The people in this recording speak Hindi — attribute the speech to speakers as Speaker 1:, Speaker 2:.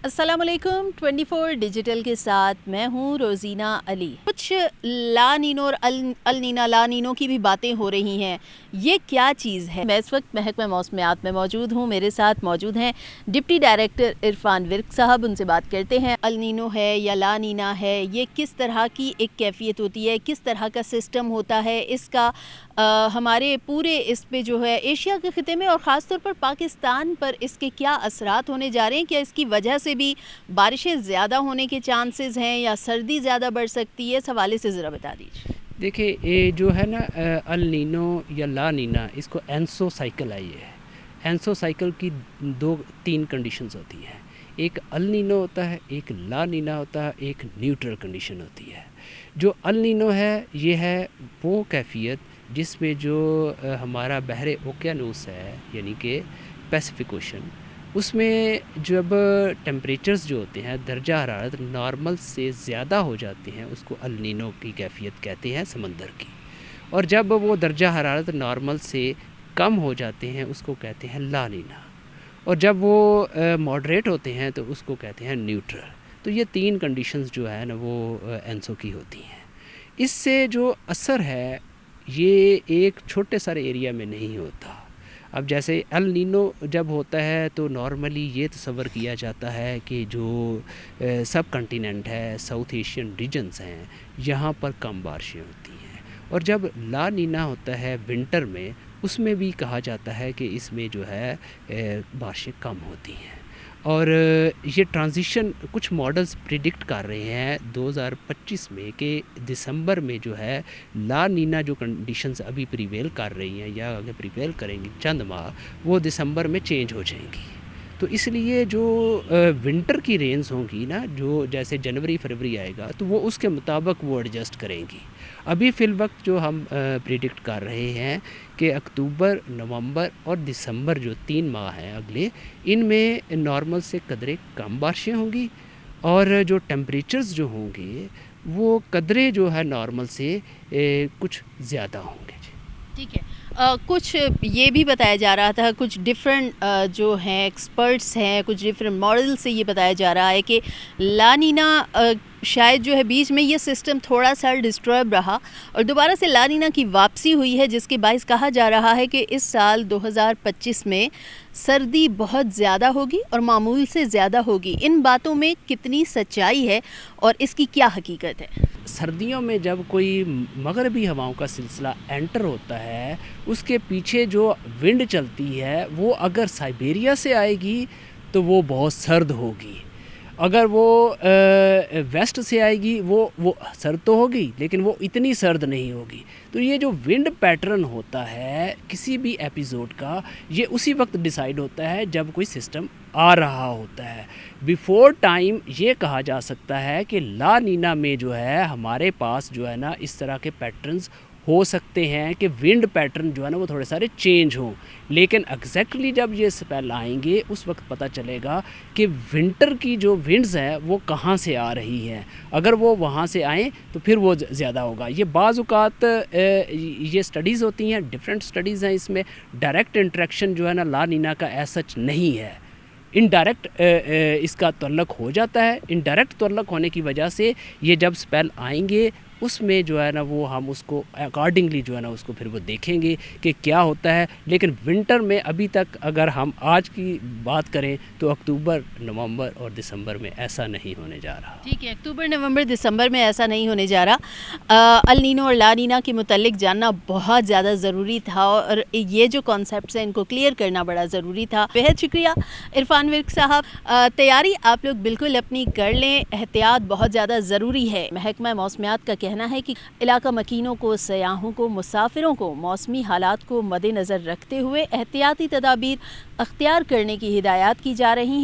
Speaker 1: अस्सलामुअलैकुम 24 डिजिटल के साथ मैं हूँ रोज़ीना अली। कुछ ला नीनो और अल नीना ला नीनो की भी बातें हो रही हैं। ये क्या चीज़ है? मैं इस वक्त महकमा मौसमियात में मौजूद हूँ। मेरे साथ मौजूद हैं डिप्टी डायरेक्टर इरफान विर्क साहब। उनसे बात करते हैं अल नीनो है या ला नीना है, ये किस तरह की एक कैफियत होती है, किस तरह का सिस्टम होता है, इसका हमारे पूरे इस पे जो है एशिया के ख़िते में और ख़ास तौर पर पाकिस्तान पर इसके क्या असरात होने जा रहे हैं। क्या इसकी वजह से भी बारिशें ज़्यादा होने के चांसेस हैं या सर्दी ज़्यादा बढ़ सकती है? इस हवाले से ज़रा बता दीजिए।
Speaker 2: देखिए, ये जो है ना अल नीनो या ला नीना, इसको एनसो साइकिल आई है। एनसो साइकिल की दो तीन कंडीशंस होती हैं। एक अल नीनो होता है, एक ला नीना होता है, एक न्यूट्रल कंडीशन होती है। जो अल नीनो है, ये है वो कैफियत जिसमें जो हमारा बहरे ओकेयानूस है, यानी कि पैसिफिक ओशन, उसमें जब टेम्परेचर्स जो होते हैं, दर्जा हरारत नॉर्मल से ज़्यादा हो जाते हैं, उसको अल नीनो की कैफियत कहते हैं समंदर की। और जब वो दर्जा हरारत नॉर्मल से कम हो जाते हैं, उसको कहते हैं ला नीना। और जब वो मॉडरेट होते हैं तो उसको कहते हैं न्यूट्रल। तो ये तीन कंडीशंस जो है ना वो एनसो की होती हैं। इससे जो असर है ये एक छोटे सारे एरिया में नहीं होता। अब जैसे अल नीनो जब होता है तो नॉर्मली ये तस्वर किया जाता है कि जो सब कॉन्टिनेंट है, साउथ एशियन रीजन्स हैं, यहाँ पर कम बारिशें होती हैं। और जब ला नीना होता है विंटर में, उसमें भी कहा जाता है कि इसमें जो है बारिशें कम होती हैं। और ये ट्रांजिशन कुछ मॉडल्स प्रिडिक्ट कर रहे हैं 2025 में कि दिसंबर में जो है ला नीना जो कंडीशंस अभी प्रिवेल कर रही हैं या अगर प्रिवेल करेंगी चंद माह, वो दिसंबर में चेंज हो जाएंगी। तो इसलिए जो विंटर की रेंज होंगी ना, जो जैसे जनवरी फरवरी आएगा तो वो उसके मुताबिक वो एडजस्ट करेंगी। अभी फ़िल वक्त जो हम प्रिडिक्ट कर रहे हैं कि अक्टूबर, नवंबर और दिसंबर जो 3 माह हैं अगले, इनमें नॉर्मल से कदरे कम बारिशें होंगी और जो टेम्परेचर्स जो होंगे वो कदरे जो है नॉर्मल से कुछ ज़्यादा होंगे।
Speaker 1: ठीक है। कुछ ये भी बताया जा रहा था, कुछ डिफरेंट जो हैं एक्सपर्ट्स हैं, कुछ डिफरेंट मॉडल से ये बताया जा रहा है कि ला नीना शायद जो है बीच में ये सिस्टम थोड़ा सा डिस्टर्ब रहा और दोबारा से ला नीना की वापसी हुई है, जिसके बायस कहा जा रहा है कि इस साल 2025 में सर्दी बहुत ज़्यादा होगी और मामूल से ज़्यादा होगी। इन बातों में कितनी सच्चाई है और इसकी क्या हकीकत है?
Speaker 2: सर्दियों में जब कोई मगरबी हवाओं का सिलसिला एंटर होता है, उसके पीछे जो विंड चलती है वो अगर साइबेरिया से आएगी तो वो बहुत सर्द होगी। अगर वो वेस्ट से आएगी वो सर्द तो होगी लेकिन वो इतनी सर्द नहीं होगी। तो ये जो विंड पैटर्न होता है किसी भी एपिसोड का, ये उसी वक्त डिसाइड होता है जब कोई सिस्टम आ रहा होता है। बिफोर टाइम ये कहा जा सकता है कि ला नीना में जो है हमारे पास जो है ना इस तरह के पैटर्न्स हो सकते हैं कि विंड पैटर्न जो है ना वो थोड़े सारे चेंज हों, लेकिन एग्जैक्टली जब ये स्पेल आएंगे उस वक्त पता चलेगा कि विंटर की जो विंड्स है वो कहाँ से आ रही हैं। अगर वो वहाँ से आएँ तो फिर वो ज़्यादा होगा। ये बाज़-औक़ात ये स्टडीज़ होती हैं, डिफरेंट स्टडीज़ हैं, इसमें डायरेक्ट इंटरेक्शन जो है ना ला नीना का ऐसा सच नहीं है। इनडायरेक्ट इसका तल्लुक़ हो जाता है। इनडायरेक्ट तल्लुक़ होने की वजह से ये जब स्पेल आएंगे उसमें जो है ना वो हम उसको अकॉर्डिंगली जो है ना उसको फिर वो देखेंगे कि क्या होता है। लेकिन विंटर में अभी तक अगर हम आज की बात करें तो अक्टूबर, नवंबर और दिसंबर में ऐसा नहीं होने जा रहा।
Speaker 1: ठीक है, अक्टूबर, नवंबर, दिसंबर में ऐसा नहीं होने जा रहा। अल नीनो और ला नीना के मुतल्लिक जानना बहुत ज़्यादा ज़रूरी था और ये जो कॉन्सेप्ट्स हैं इनको क्लियर करना बड़ा ज़रूरी था। बेहद शुक्रिया इरफान विर्क साहब। तैयारी आप लोग बिल्कुल अपनी कर लें, एहतियात बहुत ज़्यादा ज़रूरी है। महकमा मौसमियात का कहना है कि इलाका मकीनों को, सयाहों को, मुसाफिरों को मौसमी हालात को मद्देनज़र रखते हुए एहतियाती तदाबीर अख्तियार करने की हिदायत की जा रही हैं।